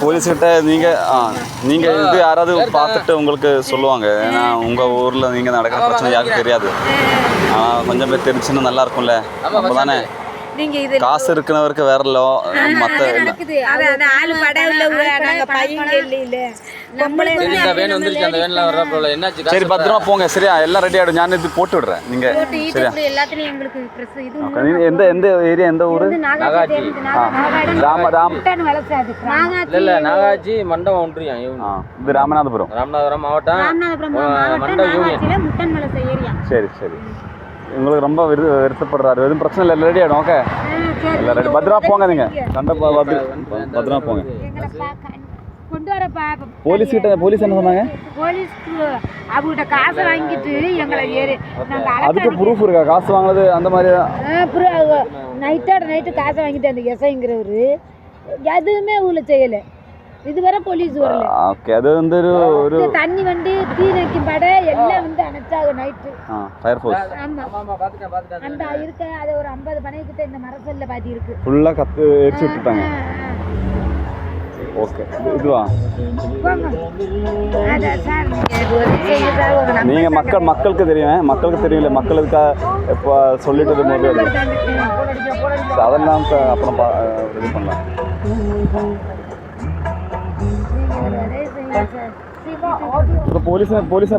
போலீஸ்கிட்ட நீங்கள் இது யாராவது பார்த்துட்டு உங்களுக்கு சொல்லுவாங்க. ஏன்னா உங்கள் ஊரில் நீங்கள் நடக்கிற பிரச்சனை யாருக்கும் தெரியாது. கொஞ்சம் பேர் தெரிஞ்சுன்னா நல்லா இருக்கும்ல. அப்போ தானே காசு இருக்கிறவருக்கு வேற மற்ற சரி பத்திரமா போங்க. சரியா எல்லாம் ரெடி ஆகிடும். நான் இது போட்டு விடுறேன். நீங்கள் சரியா எந்த எந்த ஏரியா எந்த ஊர்? நாகாஜி மண்டபம் ஒன்றியம். இது ராமநாதபுரம் மாவட்டம் மண்டபம் யூனியன். சரி சரி. உங்களுக்கு ரொம்ப வருத்தப்படுறாரு. எதுவும் பிரச்சனை இல்லை. ரெடி ஆகிடும். ஓகே எல்லாம் ரெடி. பத்திரமா போங்க. நீங்கள் பத்திரமா போங்க. போலீஸ் என்ன சொன்னாங்க? அவங்ககிட்ட காசை வாங்கிட்டு எங்களை அதுக்கு ப்ரூஃப் இருக்கா? காசு வாங்கினது அந்த மாதிரி நைட்டு காசை வாங்கிட்டு அந்த எஸ்ஐங்கிறவரு எதுவுமே ஊர்ல செய்யலை. இதுவரை போலீஸ் வரல. ஓகே அது வந்து ஒரு தண்ணி வண்டி தீ வைக்கும் படை எல்லாம் வந்து அணைச்சாங்க நைட்டு. Fire force. ஆமா அந்த இருக்க அது ஒரு 50 பனை கிட்ட இந்த மரசல்ல பாதி இருக்கு. ஃபுல்லா எரிச்சு விட்டுட்டாங்க. ஓகே இதுவா நீங்க மக்களுக்கு தெரியும். மக்களுக்கு தெரியல. மக்களுக்கு இப்போ சொல்லிட்டு போது அதெல்லாம் அப்புறம் இது பண்ணலாம். போலீஸ்